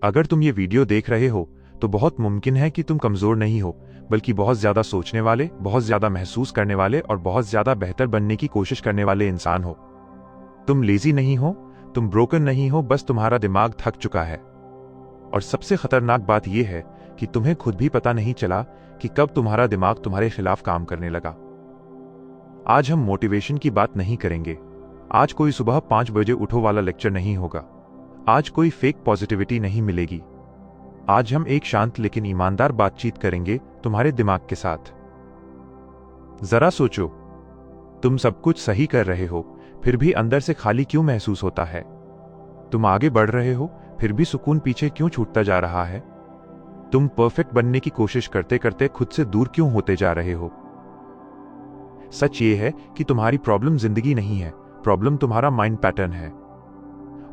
अगर तुम ये वीडियो देख रहे हो तो बहुत मुमकिन है कि तुम कमजोर नहीं हो, बल्कि बहुत ज्यादा सोचने वाले, बहुत ज्यादा महसूस करने वाले और बहुत ज्यादा बेहतर बनने की कोशिश करने वाले इंसान हो। तुम लेजी नहीं हो, तुम ब्रोकन नहीं हो, बस तुम्हारा दिमाग थक चुका है। और सबसे खतरनाक बात यह है कि तुम्हें खुद भी पता नहीं चला कि कब तुम्हारा दिमाग तुम्हारे खिलाफ काम करने लगा। आज हम मोटिवेशन की बात नहीं करेंगे। आज कोई सुबह 5 बजे उठो वाला लेक्चर नहीं होगा। आज कोई फेक पॉजिटिविटी नहीं मिलेगी। आज हम एक शांत लेकिन ईमानदार बातचीत करेंगे तुम्हारे दिमाग के साथ। जरा सोचो, तुम सब कुछ सही कर रहे हो, फिर भी अंदर से खाली क्यों महसूस होता है? तुम आगे बढ़ रहे हो, फिर भी सुकून पीछे क्यों छूटता जा रहा है? तुम परफेक्ट बनने की कोशिश करते करते खुद से दूर क्यों होते जा रहे हो? सच ये है कि तुम्हारी प्रॉब्लम जिंदगी नहीं है, प्रॉब्लम तुम्हारा माइंड पैटर्न है।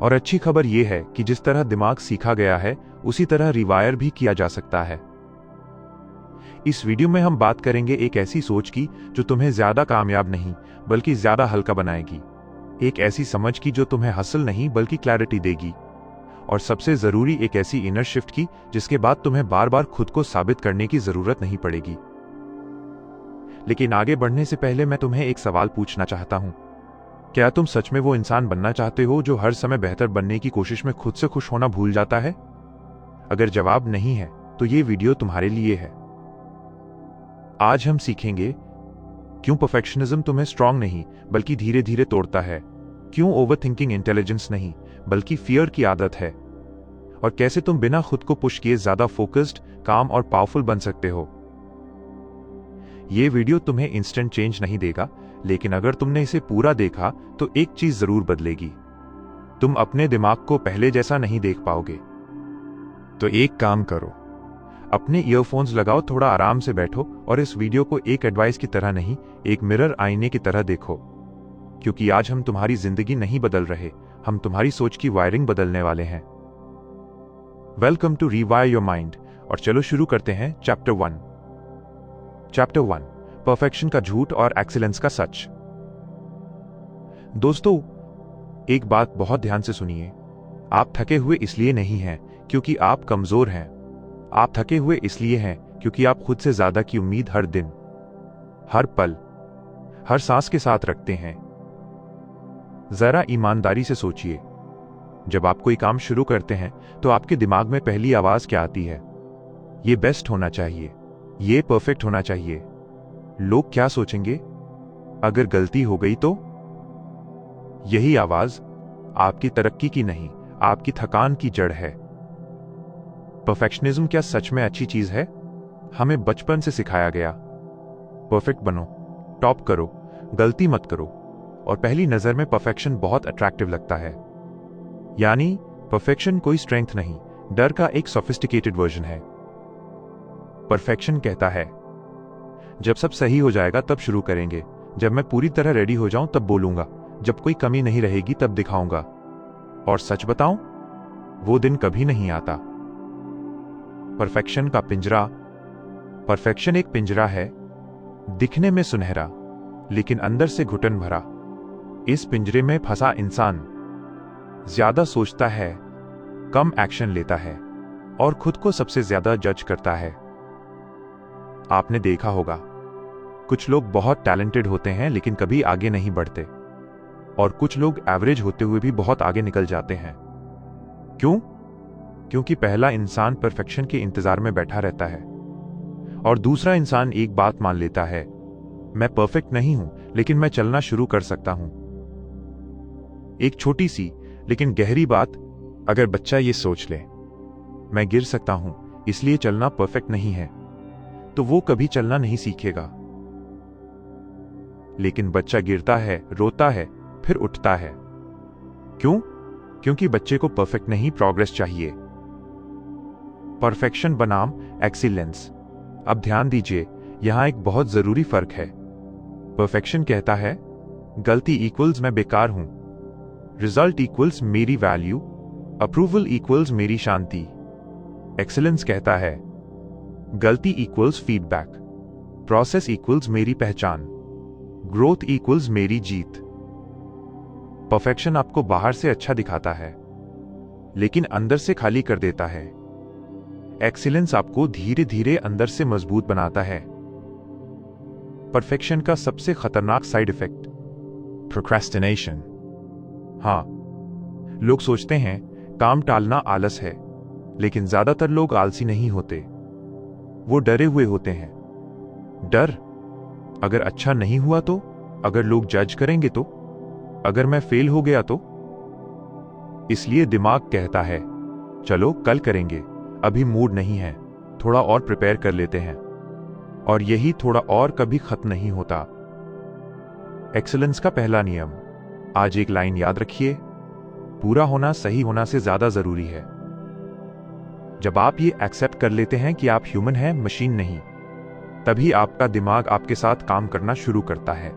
और अच्छी खबर यह है कि जिस तरह दिमाग सीखा गया है, उसी तरह रिवायर भी किया जा सकता है। इस वीडियो में हम बात करेंगे एक ऐसी सोच की जो तुम्हें ज्यादा कामयाब नहीं बल्कि ज्यादा हल्का बनाएगी। एक ऐसी समझ की जो तुम्हें हासिल नहीं बल्कि क्लैरिटी देगी। और सबसे जरूरी एक ऐसी इनर शिफ्ट की जिसके बाद तुम्हें बार बार खुद को साबित करने की जरूरत नहीं पड़ेगी। लेकिन आगे बढ़ने से पहले मैं तुम्हें एक सवाल पूछना चाहता हूं। क्या तुम सच में वो इंसान बनना चाहते हो जो हर समय बेहतर बनने की कोशिश में खुद से खुश होना भूल जाता है? अगर जवाब नहीं है तो ये वीडियो तुम्हारे लिए है। आज हम सीखेंगे क्यों परफेक्शनिज्म तुम्हें स्ट्रांग नहीं बल्कि धीरे धीरे तोड़ता है, क्यों ओवरथिंकिंग इंटेलिजेंस नहीं बल्कि फियर की आदत है, और कैसे तुम बिना खुद को पुश किए ज्यादा फोकस्ड, काम और पावरफुल बन सकते हो। यह वीडियो तुम्हें इंस्टेंट चेंज नहीं देगा, लेकिन अगर तुमने इसे पूरा देखा तो एक चीज जरूर बदलेगी। तुम अपने दिमाग को पहले जैसा नहीं देख पाओगे। तो एक काम करो, अपने ईयरफोन्स लगाओ, थोड़ा आराम से बैठो और इस वीडियो को एक एडवाइस की तरह नहीं, एक मिरर आईने की तरह देखो। क्योंकि आज हम तुम्हारी जिंदगी नहीं बदल रहे, हम तुम्हारी सोच की वायरिंग बदलने वाले हैं। Welcome to rewire your mind. और चलो शुरू करते हैं चैप्टर 1। चैप्टर 1, परफेक्शन का झूठ और एक्सीलेंस का सच। दोस्तों, एक बात बहुत ध्यान से सुनिए। आप थके हुए इसलिए नहीं हैं क्योंकि आप कमजोर हैं। आप थके हुए इसलिए हैं क्योंकि आप खुद से ज्यादा की उम्मीद हर दिन, हर पल, हर सांस के साथ रखते हैं। जरा ईमानदारी से सोचिए, जब आप कोई काम शुरू करते हैं तो आपके दिमाग में पहली आवाज क्या आती है? ये बेस्ट होना चाहिए, ये परफेक्ट होना चाहिए। लोग क्या सोचेंगे? अगर गलती हो गई तो? यही आवाज आपकी तरक्की की नहीं, आपकी थकान की जड़ है। परफेक्शनिज्म क्या सच में अच्छी चीज है? हमें बचपन से सिखाया गया, परफेक्ट बनो, टॉप करो, गलती मत करो। और पहली नजर में परफेक्शन बहुत अट्रैक्टिव लगता है। यानी परफेक्शन कोई स्ट्रेंथ नहीं, डर का एक सोफिस्टिकेटेड वर्जन है। परफेक्शन कहता है, जब सब सही हो जाएगा तब शुरू करेंगे, जब मैं पूरी तरह रेडी हो जाऊं तब बोलूंगा, जब कोई कमी नहीं रहेगी तब दिखाऊंगा। और सच बताऊं, वो दिन कभी नहीं आता। परफेक्शन का पिंजरा। परफेक्शन एक पिंजरा है, दिखने में सुनहरा लेकिन अंदर से घुटन भरा। इस पिंजरे में फंसा इंसान ज्यादा सोचता है, कम एक्शन लेता है और खुद को सबसे ज्यादा जज करता है। आपने देखा होगा, कुछ लोग बहुत टैलेंटेड होते हैं लेकिन कभी आगे नहीं बढ़ते, और कुछ लोग एवरेज होते हुए भी बहुत आगे निकल जाते हैं। क्यों? क्योंकि पहला इंसान परफेक्शन के इंतजार में बैठा रहता है और दूसरा इंसान एक बात मान लेता है, मैं परफेक्ट नहीं हूं लेकिन मैं चलना शुरू कर सकता हूं। एक छोटी सी लेकिन गहरी बात, अगर बच्चा ये सोच ले, मैं गिर सकता हूं इसलिए चलना परफेक्ट नहीं है, तो वो कभी चलना नहीं सीखेगा। लेकिन बच्चा गिरता है, रोता है, फिर उठता है। क्यों? क्योंकि बच्चे को परफेक्ट नहीं, प्रोग्रेस चाहिए। परफेक्शन बनाम एक्सीलेंस। अब ध्यान दीजिए, यहां एक बहुत जरूरी फर्क है। परफेक्शन कहता है, गलती इक्वल्स मैं बेकार हूं, रिजल्ट इक्वल्स मेरी वैल्यू, अप्रूवल इक्वल्स मेरी शांति। एक्सीलेंस कहता है, गलती इक्वल्स फीडबैक, प्रोसेस इक्वल्स मेरी पहचान, ग्रोथ इक्वल्स मेरी जीत। परफेक्शन आपको बाहर से अच्छा दिखाता है, लेकिन अंदर से खाली कर देता है। एक्सीलेंस आपको धीरे धीरे अंदर से मजबूत बनाता है। परफेक्शन का सबसे खतरनाक साइड इफेक्ट, प्रोक्रेस्टिनेशन। हाँ, लोग सोचते हैं काम टालना आलस है, लेकिन ज्यादातर लोग आलसी नहीं होते, वो डरे हुए होते हैं। डर, अगर अच्छा नहीं हुआ तो, अगर लोग जज करेंगे तो, अगर मैं फेल हो गया तो। इसलिए दिमाग कहता है चलो कल करेंगे, अभी मूड नहीं है, थोड़ा और प्रिपेयर कर लेते हैं। और यही थोड़ा और कभी खत्म नहीं होता। एक्सीलेंस का पहला नियम, आज एक लाइन याद रखिए, पूरा होना सही होना से ज्यादा जरूरी है। जब आप ये एक्सेप्ट कर लेते हैं कि आप ह्यूमन हैं, मशीन नहीं, तभी आपका दिमाग आपके साथ काम करना शुरू करता है।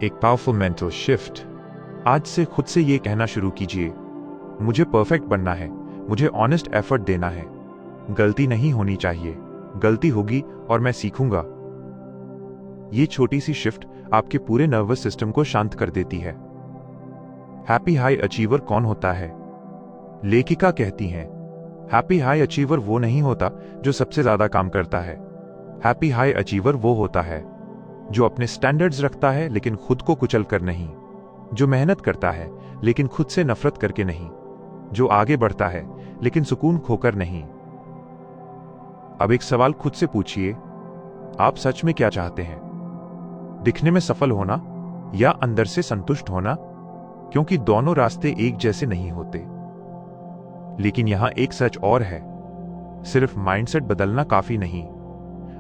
एक पावरफुल मेंटल शिफ्ट, आज से खुद से ये कहना शुरू कीजिए, मुझे परफेक्ट बनना है, मुझे ऑनेस्ट एफर्ट देना है, गलती नहीं होनी चाहिए, गलती होगी और मैं सीखूंगा। ये छोटी सी शिफ्ट आपके पूरे नर्वस सिस्टम को शांत कर देती है। हैप्पी हाई अचीवर कौन होता है? लेखिका कहती हैं, हैप्पी हाई अचीवर वो नहीं होता जो सबसे ज्यादा काम करता है। हैप्पी हाई अचीवर वो होता है जो अपने स्टैंडर्ड्स रखता है लेकिन खुद को कुचल कर नहीं, जो मेहनत करता है लेकिन खुद से नफरत करके नहीं, जो आगे बढ़ता है लेकिन सुकून खोकर नहीं। अब एक सवाल खुद से पूछिए, आप सच में क्या चाहते हैं? दिखने में सफल होना या अंदर से संतुष्ट होना? क्योंकि दोनों रास्ते एक जैसे नहीं होते। लेकिन यहां एक सच और है, सिर्फ माइंडसेट बदलना काफी नहीं।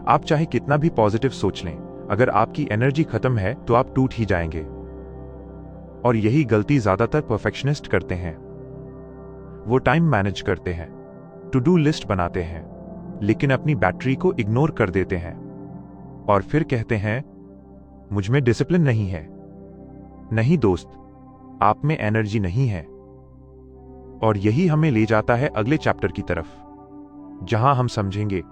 आप चाहे कितना भी पॉजिटिव सोच लें, अगर आपकी एनर्जी खत्म है तो आप टूट ही जाएंगे। और यही गलती ज्यादातर परफेक्शनिस्ट करते हैं। वो टाइम मैनेज करते हैं, टू डू लिस्ट बनाते हैं, लेकिन अपनी बैटरी को इग्नोर कर देते हैं और फिर कहते हैं मुझ में डिसिप्लिन नहीं है। नहीं दोस्त, आप में एनर्जी नहीं है। और यही हमें ले जाता है अगले चैप्टर की तरफ, जहां हम समझेंगे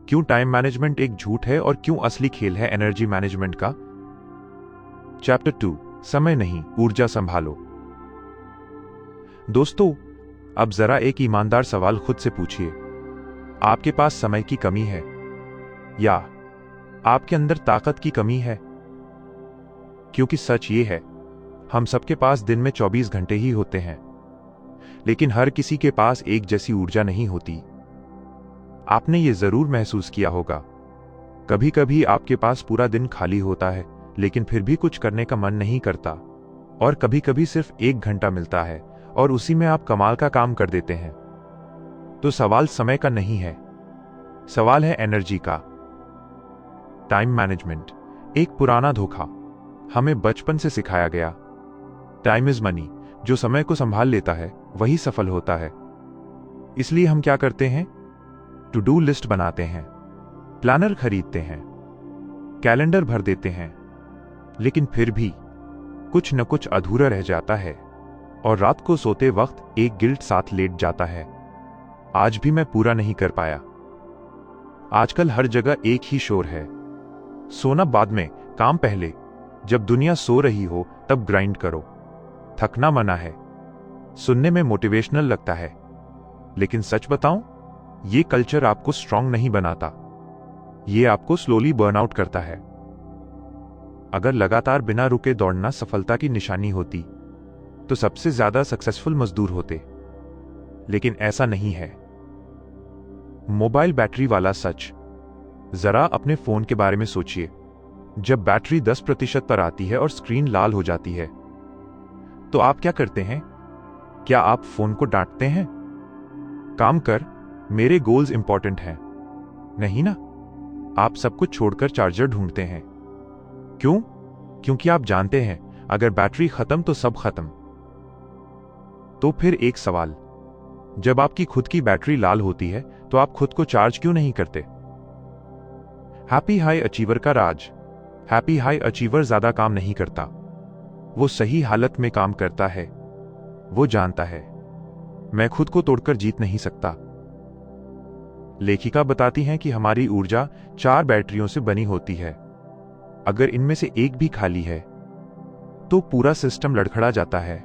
क्यों टाइम मैनेजमेंट एक झूठ है और क्यों असली खेल है एनर्जी मैनेजमेंट का। चैप्टर 2, समय नहीं, ऊर्जा संभालो। दोस्तों, अब जरा एक ईमानदार सवाल खुद से पूछिए, आपके पास समय की कमी है या आपके अंदर ताकत की कमी है? क्योंकि सच ये है, हम सबके पास दिन में 24 घंटे ही होते हैं, लेकिन हर किसी के पास एक जैसी ऊर्जा नहीं होती। आपने ये जरूर महसूस किया होगा, कभी कभी आपके पास पूरा दिन खाली होता है लेकिन फिर भी कुछ करने का मन नहीं करता, और कभी कभी सिर्फ 1 घंटा मिलता है और उसी में आप कमाल का काम कर देते हैं। तो सवाल समय का नहीं है, सवाल है एनर्जी का। टाइम मैनेजमेंट एक पुराना धोखा, हमें बचपन से सिखाया गया टाइम इज मनी, जो समय को संभाल लेता है वही सफल होता है। इसलिए हम क्या करते हैं? टू डू लिस्ट बनाते हैं, प्लानर खरीदते हैं, कैलेंडर भर देते हैं, लेकिन फिर भी कुछ न कुछ अधूरा रह जाता है और रात को सोते वक्त एक गिल्ट साथ लेट जाता है, आज भी मैं पूरा नहीं कर पाया। आजकल हर जगह एक ही शोर है, सोना बाद में, काम पहले। जब दुनिया सो रही हो तब ग्राइंड करो। थकना मना है, सुनने में मोटिवेशनल लगता है, लेकिन सच बताऊं, ये कल्चर आपको स्ट्रांग नहीं बनाता, ये आपको स्लोली बर्नआउट करता है। अगर लगातार बिना रुके दौड़ना सफलता की निशानी होती तो सबसे ज्यादा सक्सेसफुल मजदूर होते, लेकिन ऐसा नहीं है। मोबाइल बैटरी वाला सच, जरा अपने फोन के बारे में सोचिए। जब बैटरी 10% पर आती है और स्क्रीन लाल हो जाती है तो आप क्या करते हैं? क्या आप फोन को डांटते हैं, काम कर, मेरे गोल्स इंपॉर्टेंट हैं? नहीं ना, आप सब कुछ छोड़कर चार्जर ढूंढते हैं। क्यों? क्योंकि आप जानते हैं अगर बैटरी खत्म तो सब खत्म। तो फिर एक सवाल, जब आपकी खुद की बैटरी लाल होती है तो आप खुद को चार्ज क्यों नहीं करते? हैप्पी हाई अचीवर का राज, हैप्पी हाई अचीवर ज्यादा काम नहीं करता, वो सही हालत में काम करता है। वो जानता है मैं खुद को तोड़कर जीत नहीं सकता। लेखिका बताती हैं कि हमारी ऊर्जा 4 बैटरियों से बनी होती है, अगर इनमें से एक भी खाली है तो पूरा सिस्टम लड़खड़ा जाता है।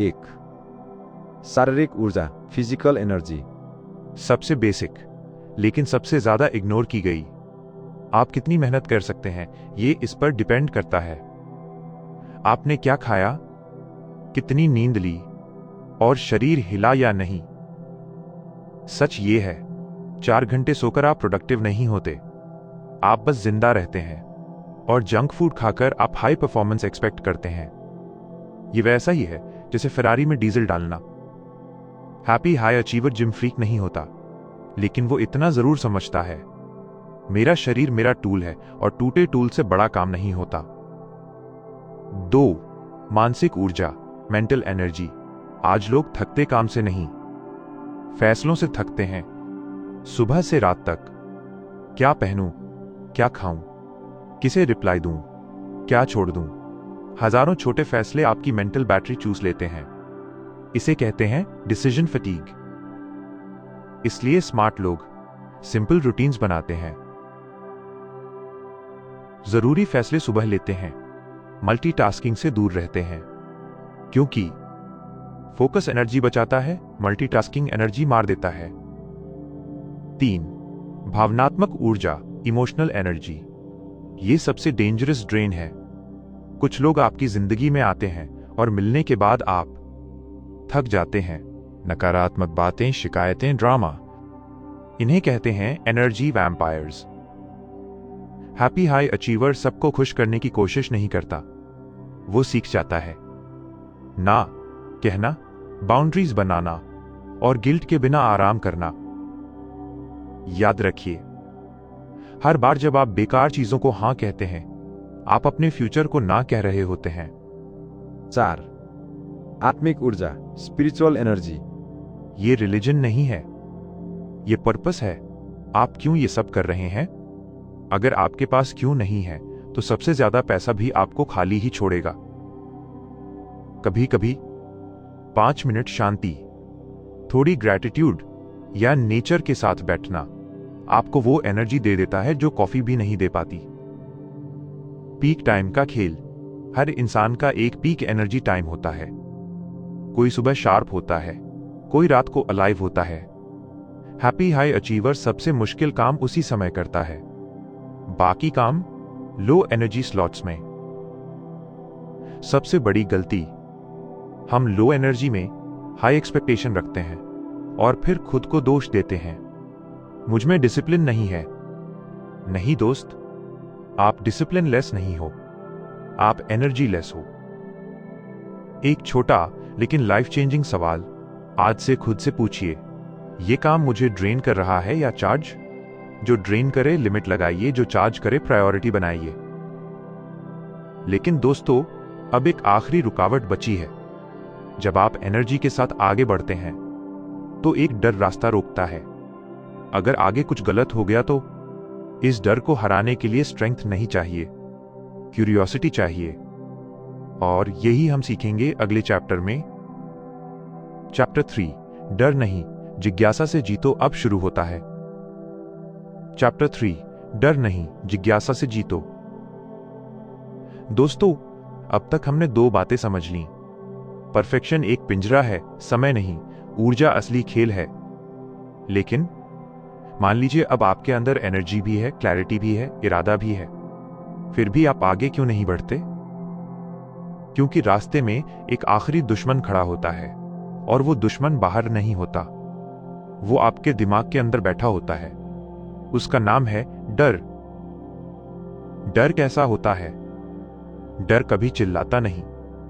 1. शारीरिक ऊर्जा, फिजिकल एनर्जी। सबसे बेसिक, लेकिन सबसे ज्यादा इग्नोर की गई। आप कितनी मेहनत कर सकते हैं, ये इस पर डिपेंड करता है। आपने क्या खाया, कितनी नींद ली, और शरीर हिला या नहीं। सच ये है, 4 घंटे सोकर आप प्रोडक्टिव नहीं होते, आप बस जिंदा रहते हैं। और जंक फूड खाकर आप हाई परफॉर्मेंस एक्सपेक्ट करते हैं। ये वैसा ही है जैसे फेरारी में डीजल डालना। Happy high achiever gym freak नहीं होता, लेकिन वो इतना जरूर समझता है, मेरा शरीर मेरा टूल है और टूटे टूल से बड़ा काम नहीं होता। 2. मानसिक ऊर्जा, मेंटल एनर्जी। आज लोग थकते काम से नहीं, फैसलों से थकते हैं। सुबह से रात तक, क्या पहनूं, क्या खाऊं, किसे रिप्लाई दूं, क्या छोड़ दूं। हजारों छोटे फैसले आपकी मेंटल बैटरी चूस लेते हैं। इसे कहते हैं डिसीजन फटीग। इसलिए स्मार्ट लोग सिंपल रूटीन्स बनाते हैं, जरूरी फैसले सुबह लेते हैं, मल्टीटास्किंग से दूर रहते हैं, क्योंकि फोकस एनर्जी बचाता है, मल्टीटास्किंग एनर्जी मार देता है। 3. भावनात्मक ऊर्जा, इमोशनल एनर्जी। ये सबसे डेंजरस ड्रेन है। कुछ लोग आपकी जिंदगी में आते हैं और मिलने के बाद आप थक जाते हैं। नकारात्मक बातें, शिकायतें, ड्रामा, इन्हें कहते हैं energy vampires. Happy high achiever सबको खुश करने की कोशिश नहीं करता, वो सीख जाता है ना कहना, बाउंड्रीज बनाना और गिल्ट के बिना आराम करना। याद रखिए, हर बार जब आप बेकार चीजों को हां कहते हैं, आप अपने फ्यूचर को ना कह रहे होते हैं। 4. आत्मिक ऊर्जा, स्पिरिचुअल एनर्जी। ये रिलीजन नहीं है, ये पर्पस है। आप क्यों ये सब कर रहे हैं? अगर आपके पास क्यों नहीं है, तो सबसे ज्यादा पैसा भी आपको खाली ही छोड़ेगा। कभी कभी 5 मिनट शांति, थोड़ी ग्रैटिट्यूड या नेचर के साथ बैठना आपको वो एनर्जी दे देता है जो कॉफी भी नहीं दे पाती। पीक टाइम का खेल। हर इंसान का एक पीक एनर्जी टाइम होता है। कोई सुबह शार्प होता है, कोई रात को अलाइव होता है। हैप्पी हाई अचीवर सबसे मुश्किल काम उसी समय करता है, बाकी काम लो एनर्जी स्लॉट्स में। सबसे बड़ी गलती, हम लो एनर्जी में हाई एक्सपेक्टेशन रखते हैं और फिर खुद को दोष देते हैं, मुझ में डिसिप्लिन नहीं है। नहीं दोस्त, आप डिसिप्लिन लेस नहीं हो, आप एनर्जी लेस हो। एक छोटा लेकिन लाइफ चेंजिंग सवाल आज से खुद से पूछिए, ये काम मुझे ड्रेन कर रहा है या चार्ज? जो ड्रेन करे लिमिट लगाइए, जो चार्ज करे प्रायोरिटी बनाइए। लेकिन दोस्तों, अब एक आखिरी रुकावट बची है। जब आप एनर्जी के साथ आगे बढ़ते हैं तो एक डर रास्ता रोकता है। अगर आगे कुछ गलत हो गया तो इस डर को हराने के लिए स्ट्रेंथ नहीं चाहिए, क्यूरियोसिटी चाहिए। और यही हम सीखेंगे अगले चैप्टर में। चैप्टर 3, डर नहीं जिज्ञासा से जीतो, अब शुरू होता है। चैप्टर 3, डर नहीं जिज्ञासा से जीतो। दोस्तों, अब तक हमने 2 बातें समझ ली। परफेक्शन एक पिंजरा है, समय नहीं, ऊर्जा असली खेल है। लेकिन मान लीजिए अब आपके अंदर एनर्जी भी है, क्लैरिटी भी है, इरादा भी है, फिर भी आप आगे क्यों नहीं बढ़ते? क्योंकि रास्ते में एक आखिरी दुश्मन खड़ा होता है, और वो दुश्मन बाहर नहीं होता, वो आपके दिमाग के अंदर बैठा होता है। उसका नाम है डर। डर कैसा होता है? डर कभी चिल्लाता नहीं,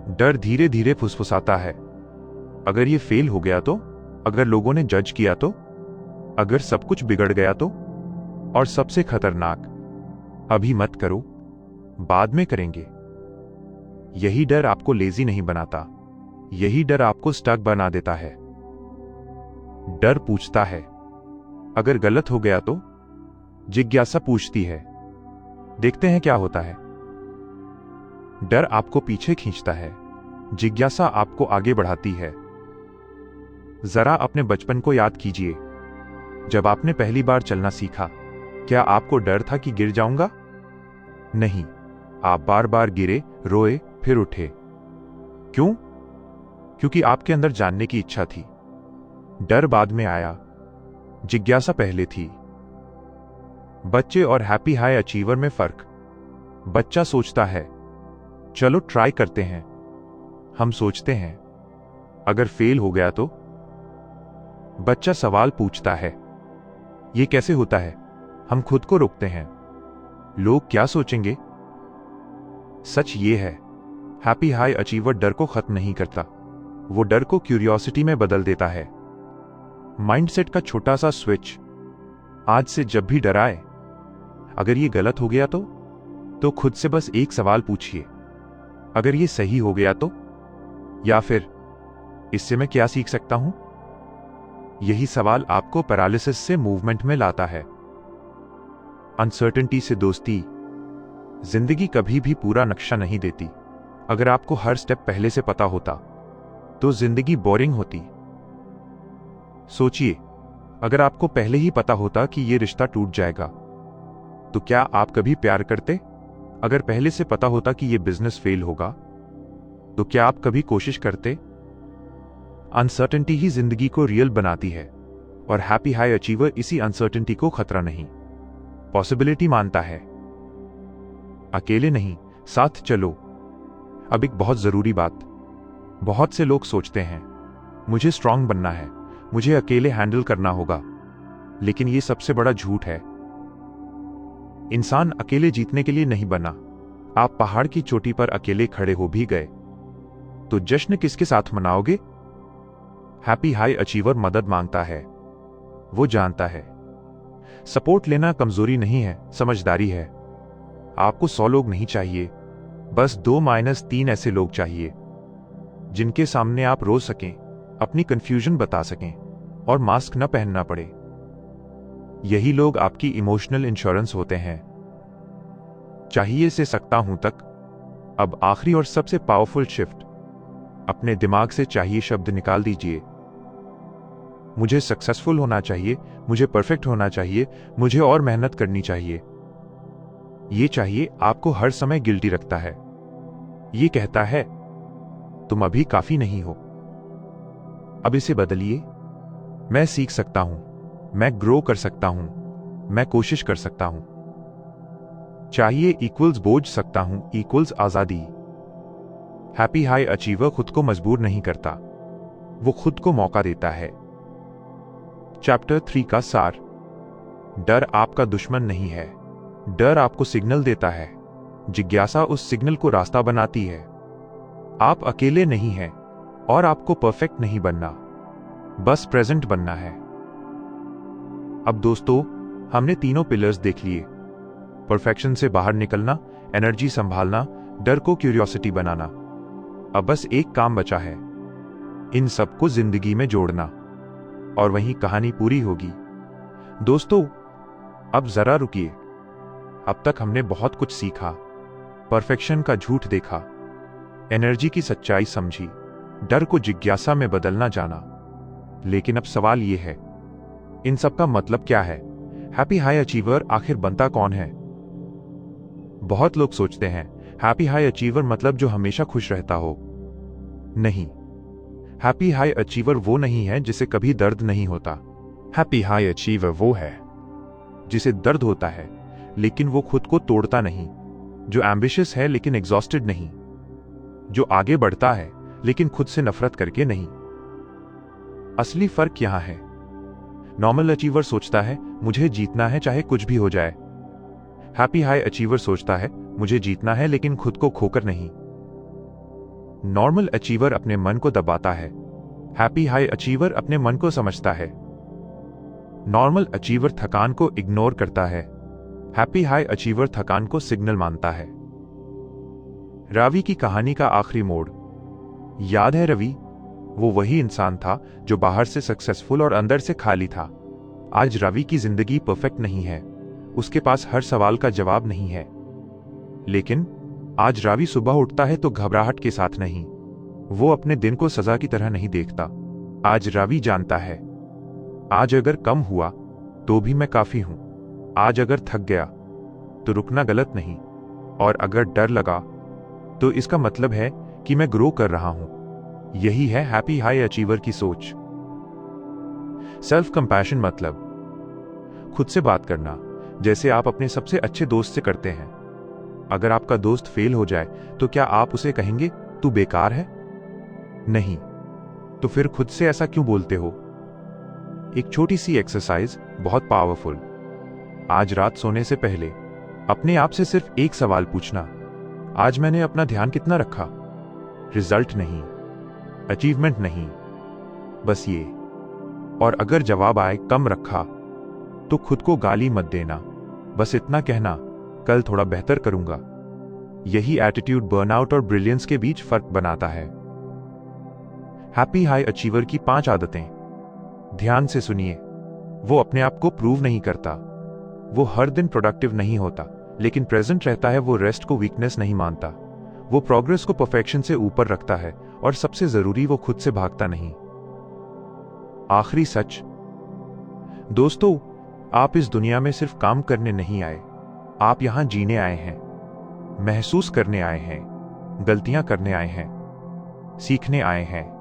डर धीरे धीरे फुसफुसाता है। अगर ये फेल हो गया तो? अगर लोगों ने जज किया तो? अगर सब कुछ बिगड़ गया तो? और सबसे खतरनाक, अभी मत करो, बाद में करेंगे। यही डर आपको लेजी नहीं बनाता, यही डर आपको स्टक बना देता है। डर पूछता है, अगर गलत हो गया तो? जिज्ञासा पूछती है, देखते हैं क्या होता है। डर आपको पीछे खींचता है, जिज्ञासा आपको आगे बढ़ाती है। जरा अपने बचपन को याद कीजिए। जब आपने पहली बार चलना सीखा, क्या आपको डर था कि गिर जाऊंगा? नहीं, आप बार बार गिरे, रोए, फिर उठे। क्यों? क्योंकि आपके अंदर जानने की इच्छा थी। डर बाद में आया, जिज्ञासा पहले थी। बच्चे और हैप्पी हाई अचीवर में फर्क। बच्चा सोचता है, चलो ट्राई करते हैं। हम सोचते हैं, अगर फेल हो गया तो? बच्चा सवाल पूछता है, यह कैसे होता है? हम खुद को रोकते हैं, लोग क्या सोचेंगे? सच ये है, हैप्पी हाई अचीवर डर को खत्म नहीं करता, वो डर को क्यूरियोसिटी में बदल देता है। माइंडसेट का छोटा सा स्विच। आज से जब भी डर आए, अगर ये गलत हो गया तो खुद से बस एक सवाल पूछिए, अगर ये सही हो गया तो? या फिर इससे मैं क्या सीख सकता हूं? यही सवाल आपको पैरालिसिस से मूवमेंट में लाता है। अनसर्टेनिटी से दोस्ती। जिंदगी कभी भी पूरा नक्शा नहीं देती। अगर आपको हर स्टेप पहले से पता होता तो जिंदगी बोरिंग होती। सोचिए, अगर आपको पहले ही पता होता कि यह रिश्ता टूट जाएगा, तो क्या आप कभी प्यार करते? अगर पहले से पता होता कि यह बिजनेस फेल होगा, तो क्या आप कभी कोशिश करते? अनसर्टेनिटी ही जिंदगी को रियल बनाती है, और हैप्पी हाई अचीवर इसी अनसर्टेनिटी को खतरा नहीं, पॉसिबिलिटी मानता है। अकेले नहीं, साथ चलो। अब एक बहुत जरूरी बात। बहुत से लोग सोचते हैं, मुझे स्ट्रांग बनना है, मुझे अकेले हैंडल करना होगा। लेकिन यह सबसे बड़ा झूठ है। इंसान अकेले जीतने के लिए नहीं बना। आप पहाड़ की चोटी पर अकेले खड़े हो भी गए, तो जश्न किसके साथ मनाओगे? हैप्पी हाई अचीवर मदद मांगता है। वो जानता है, सपोर्ट लेना कमजोरी नहीं है, समझदारी है। आपको 100 लोग नहीं चाहिए, बस 2-3 ऐसे लोग चाहिए जिनके सामने आप रो सकें, अपनी कंफ्यूजन बता सकें और मास्क न पहनना पड़े। यही लोग आपकी इमोशनल इंश्योरेंस होते हैं। चाहिए से सकता हूं तक। अब आखिरी और सबसे पावरफुल शिफ्ट। अपने दिमाग से चाहिए शब्द निकाल दीजिए। मुझे सक्सेसफुल होना चाहिए, मुझे परफेक्ट होना चाहिए, मुझे और मेहनत करनी चाहिए। यह चाहिए आपको हर समय गिल्टी रखता है। यह कहता है, तुम अभी काफी नहीं हो। अब इसे बदलिए। मैं सीख सकता हूं, मैं ग्रो कर सकता हूं, मैं कोशिश कर सकता हूं। चाहिए इक्वल्स बोझ सकता हूं इक्वल्स आजादी। हैप्पी हाई अचीवर खुद को मजबूर नहीं करता, वो खुद को मौका देता है। चैप्टर 3 का सार। डर आपका दुश्मन नहीं है, डर आपको सिग्नल देता है। जिज्ञासा उस सिग्नल को रास्ता बनाती है। आप अकेले नहीं हैं और आपको परफेक्ट नहीं बनना, बस प्रेजेंट बनना है। अब दोस्तों, हमने तीनों पिलर्स देख लिए। परफेक्शन से बाहर निकलना, एनर्जी संभालना, डर को क्यूरियोसिटी बनाना। अब बस एक काम बचा है, इन सबको जिंदगी में जोड़ना, और वहीं कहानी पूरी होगी। दोस्तों, अब जरा रुकिए। अब तक हमने बहुत कुछ सीखा, परफेक्शन का झूठ देखा, एनर्जी की सच्चाई समझी, डर को जिज्ञासा में बदलना जाना। लेकिन अब सवाल यह है, इन सब का मतलब क्या है? हैप्पी हाई अचीवर आखिर बनता कौन है? बहुत लोग सोचते हैं हैप्पी हाई अचीवर मतलब जो हमेशा खुश रहता हो। नहीं, हैप्पी हाई अचीवर वो नहीं है जिसे कभी दर्द नहीं होता। हैप्पी हाई अचीवर वो है जिसे दर्द होता है लेकिन वो खुद को तोड़ता नहीं, जो एम्बिशियस है लेकिन एग्जॉस्टेड नहीं, जो आगे बढ़ता है लेकिन खुद से नफरत करके नहीं। असली फर्क यहां है। नॉर्मल अचीवर सोचता है मुझे जीतना है चाहे कुछ भी हो जाए। हैप्पी हाई अचीवर सोचता है मुझे जीतना है लेकिन खुद को खोकर नहीं। नॉर्मल अचीवर अपने मन को दबाता है, हैप्पी हाई अचीवर अपने मन को समझता है। नॉर्मल अचीवर थकान को इग्नोर करता है, हैप्पी हाई अचीवर थकान को सिग्नल मानता है। रवि की कहानी का आखिरी मोड़ याद है? रवि वो वही इंसान था जो बाहर से सक्सेसफुल और अंदर से खाली था। आज रवि की जिंदगी परफेक्ट नहीं है, उसके पास हर सवाल का जवाब नहीं है। लेकिन आज रवि सुबह उठता है तो घबराहट के साथ नहीं, वो अपने दिन को सजा की तरह नहीं देखता। आज रवि जानता है, आज अगर कम हुआ तो भी मैं काफी हूं। आज अगर थक गया तो रुकना गलत नहीं, और अगर डर लगा तो इसका मतलब है कि मैं ग्रो कर रहा हूं। यही है हैप्पी हाई अचीवर की सोच। सेल्फ कंपैशन मतलब खुद से बात करना, जैसे आप अपने सबसे अच्छे दोस्त से करते हैं। अगर आपका दोस्त फेल हो जाए तो क्या आप उसे कहेंगे तू बेकार है? नहीं। तो फिर खुद से ऐसा क्यों बोलते हो? एक छोटी सी एक्सरसाइज बहुत पावरफुल। आज रात सोने से पहले अपने आप से सिर्फ एक सवाल पूछना, आज मैंने अपना ध्यान कितना रखा? रिजल्ट नहीं, अचीवमेंट नहीं, बस ये। और अगर जवाब आए कम रखा तो खुद को गाली मत देना, बस इतना कहना कल थोड़ा बेहतर करूंगा। यही एटीट्यूड बर्नआउट और ब्रिलियंस के बीच फर्क बनाता है। हैप्पी हाई अचीवर की 5 आदतें। ध्यान से सुनिए। वो अपने आप को प्रूव नहीं करता, वो हर दिन प्रोडक्टिव नहीं होता, लेकिन प्रेजेंट रहता है। वो रेस्ट को वीकनेस नहीं मानता, वो प्रोग्रेस को परफेक्शन से ऊपर रखता है, और सबसे जरूरी वो खुद से भागता नहीं। आखिरी सच। दोस्तों, आप इस दुनिया में सिर्फ काम करने नहीं आए, आप यहां जीने आए हैं, महसूस करने आए हैं, गलतियां करने आए हैं, सीखने आए हैं।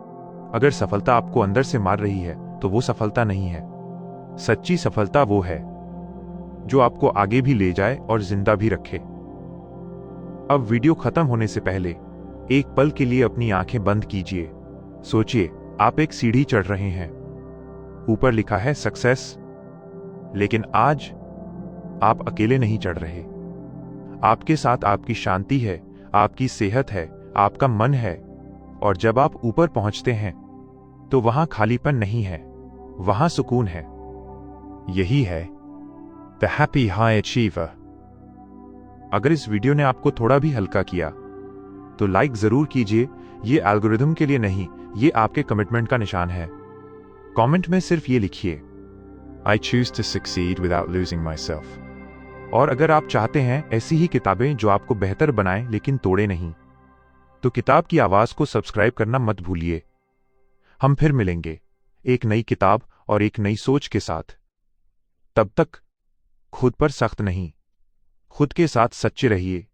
अगर सफलता आपको अंदर से मार रही है तो वो सफलता नहीं है। सच्ची सफलता वो है जो आपको आगे भी ले जाए और जिंदा भी रखे। अब वीडियो खत्म होने से पहले एक पल के लिए अपनी आंखें बंद कीजिए। सोचिए, आप एक सीढ़ी चढ़ रहे हैं, ऊपर लिखा है सक्सेस, लेकिन आज आप अकेले नहीं चढ़ रहे। आपके साथ आपकी शांति है, आपकी सेहत है, आपका मन है। और जब आप ऊपर पहुंचते हैं तो वहां खालीपन नहीं है, वहां सुकून है। यही है द हैप्पी हाई अचीवर। अगर इस वीडियो ने आपको थोड़ा भी हल्का किया तो लाइक जरूर कीजिए। ये एल्गोरिथम के लिए नहीं, ये आपके कमिटमेंट का निशान है। कमेंट में सिर्फ ये लिखिए, I choose to succeed without losing myself। और अगर आप चाहते हैं ऐसी ही किताबें जो आपको बेहतर बनाएं लेकिन तोड़े नहीं, तो किताब की आवाज को सब्सक्राइब करना मत भूलिए। हम फिर मिलेंगे एक नई किताब और एक नई सोच के साथ। तब तक खुद पर सख्त नहीं, खुद के साथ सच्चे रहिए।